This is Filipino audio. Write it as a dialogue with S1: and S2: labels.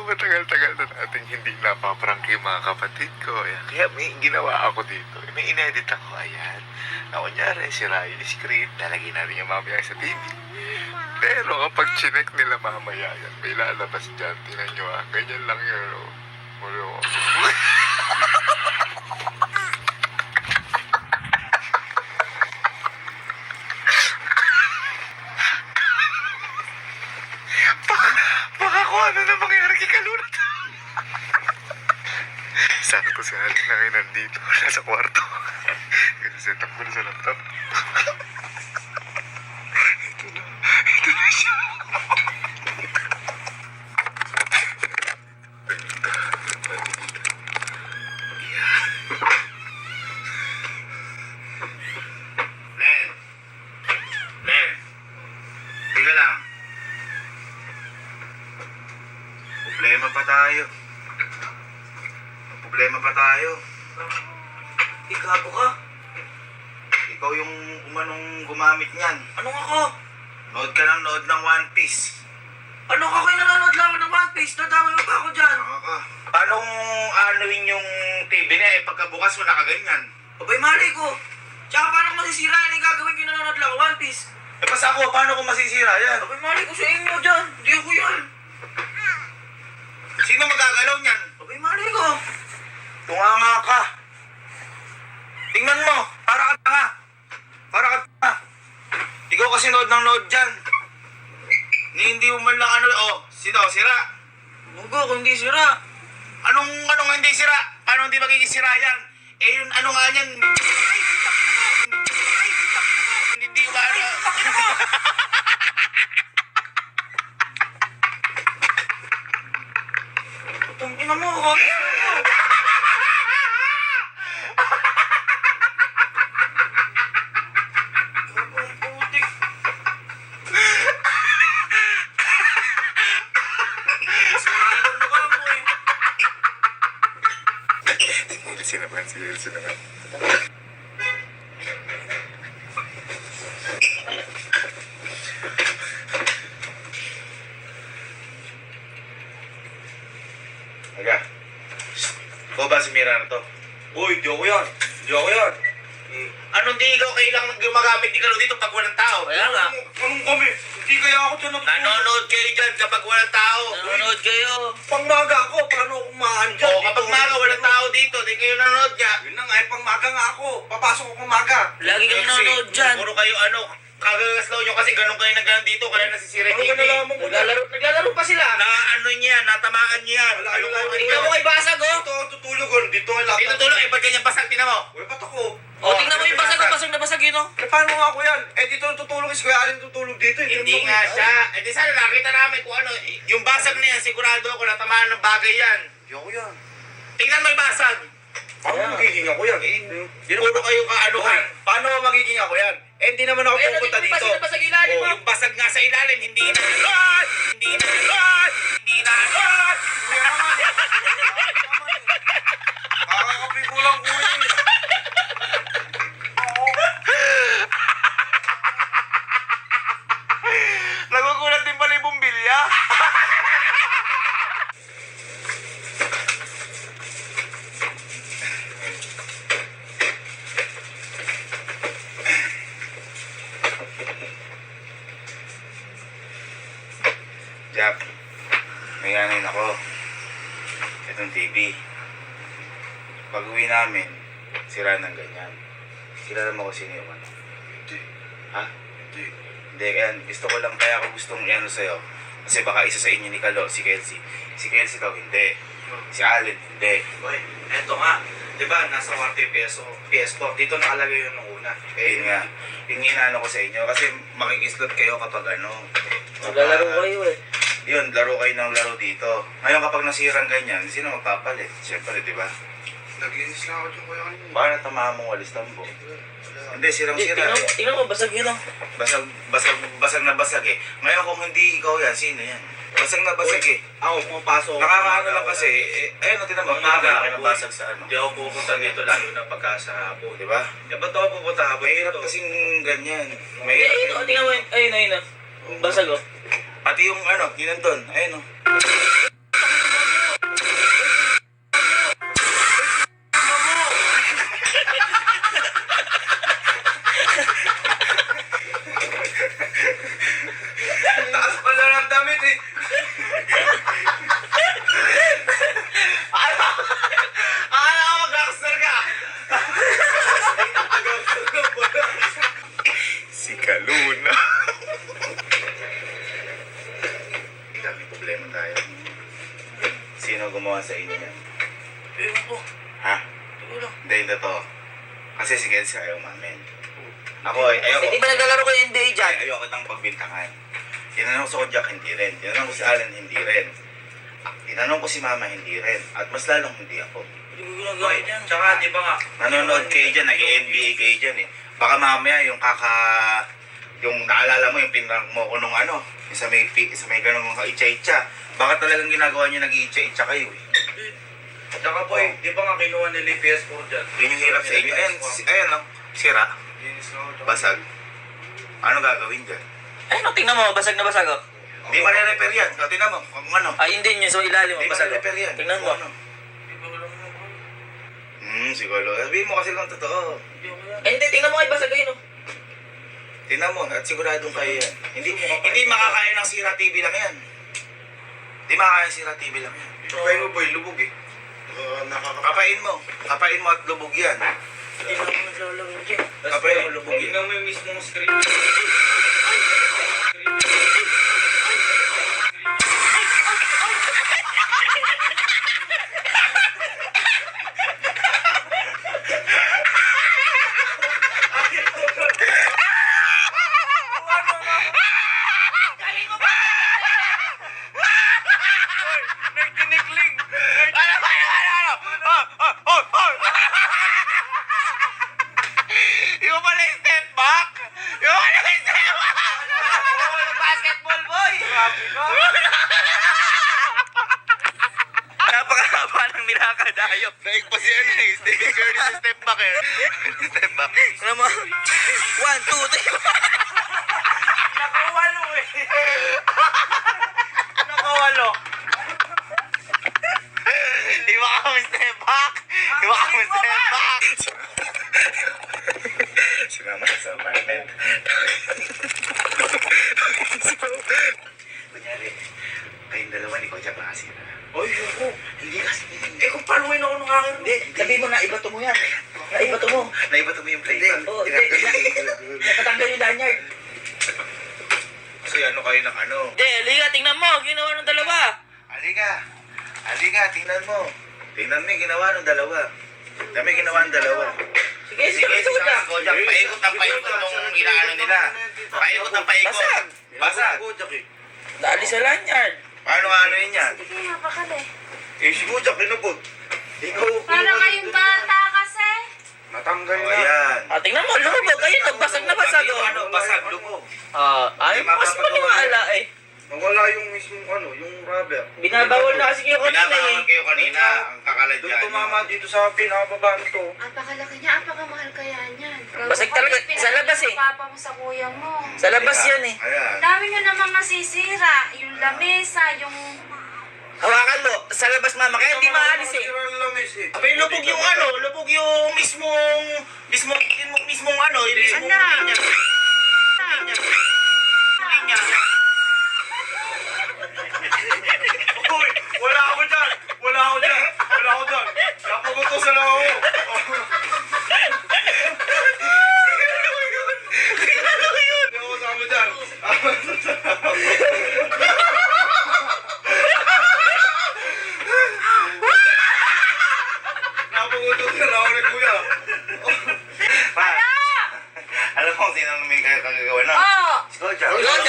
S1: matagal-tagal na nating hindi napaprank yung mga kapatid ko. Ayan. Kaya may ginawa ako dito. May inedit ako. Ayan. Na kunyari, sira yung script. Lalagyan natin yung mamaya sa TV. Pero kapag chinek nila mamaya yan, may lalabas dyan. Tinan nyo ah. Ganyan lang yun. Oh. Baka kung ano na mangyari kay Kalunat. Sabi ko si Alin na ngayon nandito. Nasa kwarto. Kasi set up ko na sa laptop. Ito na. Ito na siya.
S2: Len! Len! Tiga lang. Problema pa tayo. Problema pa tayo.
S3: Igabo ka?
S2: Ikaw yung umanong gumamit niyan.
S3: Anong ako?
S2: Nood ka ng nood ng One Piece.
S3: Ano ka kayo nanonood lang ng One Piece? Nadamay mo pa ako dyan.
S2: Ka. Paano anuin yung TV na pagkabukas mo nakaganyan?
S3: Abay, mali ko. Tsaka paano ko masisira yan yung gagawin ko nanonood lang ng One Piece?
S2: Basta ako, paano ko masisira yan?
S3: Abay, mali ko sa inyo dyan. Hindi ako yan.
S2: Sino magagalaw niyan?
S3: Abay, mali ko.
S2: Tunganga ka. Tingnan mo, para ka tanga. Para ka tanga. Ikaw kasi nood ng nood dyan. Hindi mo man lang sino, sira?
S3: Mugo, kung hindi sira.
S2: Anong hindi sira? Paano hindi magiging sira yan? Eh yun, ano nga yan? Hindi ba
S3: Tungin mo ako.
S1: Ilsin naman.
S2: Aga. Ikaw ba si Mira na to?
S3: Uy, di ako yan. Di ako yan.
S2: Anong di ikaw kailangan gumagamit di ka dito pag walang tao?
S3: Kaya nga.
S4: Anong kami? Hindi kaya ako dyan
S2: Nanonood kayo dyan kapag walang tao.
S3: Nanonood kayo.
S4: Pangmaga ako, paano akong maan dyan?
S2: O kapag maga walang tao dito, di kayo nanonood niya.
S4: Yun na nga, pangmaga nga ako. Papasok ako pangmaga.
S3: Lagi kang nanonood dyan.
S2: Puro kayo kagaslaw nyo kasi ganun kayo nagganong dito, kaya nasisira
S4: Ano
S2: TV.
S4: ka nalaman ko dyan?
S3: Naglalaro pa sila.
S2: Na niya, natamaan niya.
S4: Wala, wala.
S3: Tingnan mo kay Basag, oh.
S4: Dito ako tutulog, oh. Dito ang laptop.
S2: Dito tulong, ba't ganyan basag, tinan mo?
S4: Uy, ba't ako?
S3: O, tingnan mo yung Basag, basag na basag yun, oh.
S4: Eh, paano nga ako yan? Eh, dito tutulog is Kuya Alin tutulog dito.
S2: Hindi nga siya. Eh di sana nakita namin kung ano. Yung basag na yan, sigurado ako natamaan ng bagay yan.
S4: Hindi ako yan.
S2: Tingnan mo yung basag.
S4: Paano magiging ako yan?
S2: Puro kayo kaanuhan.
S4: Paano magiging ako yan? Eh, hindi naman ako pupunta dito.
S3: Basag na basag ilalim,
S2: Oh,
S3: oh.
S2: yung basag nga sa ilalim, hindi na. Hindi na. Hindi na.
S4: Kakakapi ko lang ko yun.
S2: Nagugulat din pala yung bumbilya. Jack, may anin ako. Itong TV. Pag uwi namin, sira ng ganyan. Kilala mo ko sino yung ano?
S4: Hindi.
S2: Ha?
S4: Hindi.
S2: Hindi, kaya gusto ko lang, kaya ako gustong i-ano sa'yo. Kasi baka isa sa inyo ni Kalo, si Kelsey. Si Kelsey daw hindi. Si Allen hindi.
S4: Uy, eto nga. Diba, nasa 40 peso. PS4. Dito nakalagay yun nung una.
S2: Yun nga. Yung inaano ko sa inyo. Kasi makikislot kayo kapag ano.
S3: Naglalaro kayo, eh.
S2: Yun, laro kayo ng laro dito. Ngayon kapag nasirang ganyan, sino magpapalit? Siyempre, di ba?
S4: Naglinis lang ako dyan kuya kanina.
S2: Baka natamaan mong walis tambo. Hindi, sirang-sira.
S3: Tingnan mo, basag yun, oh.
S2: Basag na basag eh. Ngayon kung hindi ikaw yan, sino yan? Basag na basag eh.
S4: Ako, pumapasok.
S2: Nakakaano lang kasi, ayun, tinan mo, malaki ng basag sa ano.
S4: Hindi ako pupunta dito lalo na pagka sa hapon.
S2: Di ba?
S4: Eh, ba't ako pupunta hapon?
S2: Mahirap kasing ganyan.
S3: Eh,
S2: Mahirap
S3: ayun, oh. Tingnan mo yun. Ayun, oh. Basag, oh.
S2: Pati yung ano, yun nandun. Ayun o.
S1: Si Kaluna.
S2: May problema tayo. Sino gumawa sa inyo yan?
S3: Ewan ko.
S2: Ha?
S3: Ito lang.
S2: Hindi, totoo. Kasi si Kenzie ayaw mamin. Ako ay ayoko.
S3: Hindi ba naglalaro ko yung NBA dyan?
S2: Ayoko nang pagbintangan. Tinanong ko si Kojak, hindi rin. Tinanong ko si Alan, hindi rin. Tinanong ko si Mama, hindi rin. At mas lalong hindi ako.
S3: Hindi ko ginagawa yan.
S4: Tsaka, di ba nga,
S2: Nanonood kayo dyan, nag-NBA kayo dyan eh. Baka mamaya yung yung naalala mo, yung pinrang mo ko nung ano, yung sa may ganung itcha-itcha. Baka talagang ginagawa niyo nag-itcha-itcha kayo eh.
S4: tsaka boy, di ba nga kinuha nila yung PS4 dyan?
S2: Yun yung hirap sa inyo. Ayan lang, sira, basag. Ano gagawin dyan?
S3: Ay, no, tingnan mo, basag na basag, oh.
S2: Hindi ma-repair yan. O, tingnan mo, kung ano.
S3: Ay, hindi yun, sa ilalim,
S2: Hindi
S3: basag.
S2: ma-repair yan.
S3: Tingnan mo.
S2: Kung ano. Siguro. Sabihin mo kasi lang totoo.
S3: Ay, hindi, tingnan mo kay basag yun, oh.
S2: Tingnan mo, at siguradong kayo yan. Hindi makakaya ng Sira TV lang yan. Hindi makakaya ng Sira TV lang yan.
S1: Kapain mo boy, lubog eh.
S2: Kapain mo at lubog yan.
S3: Hindi na ako naglalaro dyan.
S2: Kapain mo lubog yan.
S4: Tingnan mo yung mismong screen.
S2: Yung pala yung step back! Yung pala yung step back!
S3: Basketball boy! Napakahaba ng nilakadayo.
S2: Daig pa si ano eh, Stephen Curry sa step back eh. Step back.
S3: Ano mo? 1, 2, 3.
S4: Nakawalo eh. Nakawalo.
S2: Di ba kami step back? Di ba kami step back? Si Mama sa apartment. Kunyari, kayong dalawa ni Kojak nakasira.
S4: Oy, ako.
S2: Hindi kasi.
S4: Eh, kung paluin ako ng akin.
S3: Hindi, sabihin mo na ibato mo yan. Na ibato mo.
S2: Naibato mo yung playback.
S3: Oo, hindi. Nakatanggal yung lanyard.
S2: So ano kayo ng ano?
S3: Hindi, Liga, tingnan mo. Ginawa ng dalawa.
S2: Halika, tingnan mo. Tingnan mo yung ginawa ng dalawa. Dami ginawa ng dalawa.
S3: Sige,
S2: Sige,
S3: sige, sige.
S2: sa Kojak, paikot ng paikot nung inaano nila. Paikot ng paikot.
S3: Basag.
S2: Basag.
S3: Naalis sa lanyard.
S2: Paano ano yun yan?
S5: Sige, napakali.
S2: Eh, si Kojak, linupot. Ikaw.
S5: Para kayong bata kasi.
S1: Matanggal
S2: O yan.
S3: Ah, tingnan mo, lumubog. Ayun, nagbasag na basag.
S2: Yung
S3: Oh.
S2: ano, basag, lubog.
S3: Ayaw mo kasi maniwala eh.
S1: Nawala yung mismong yung rubber.
S3: Binabawal na kasi kayo kanina
S2: Pinabawal
S3: eh.
S2: kayo kanina, ang kakalad
S1: Doon
S2: dyan.
S1: tumama dito sa pinakababa nito.
S5: Apakalaki niya, apakamahal kaya niyan.
S3: Basag talaga, sa labas eh.
S5: Papa mo sa kuya mo.
S3: Sa labas yan eh.
S2: Ayan.
S5: Ang dami niyo namang nasisira. Yung lamesa, yung...
S3: Hawakan mo, sa labas mama, kaya hindi maalis eh.
S2: Abay, lubog yung ano, lubog yung mismong ano, yung mismong
S5: Anak.
S2: linya. Linya.
S1: Uy, wala ako dyan! Wala ako dyan! Napagutusan ako! Hindi ako kasama dyan! Napagutusan ako ni Kuya!
S2: Pa, alam mo kung sino may kagagawa nun?
S5: Oh!
S2: Si Kojak.
S3: Kojak!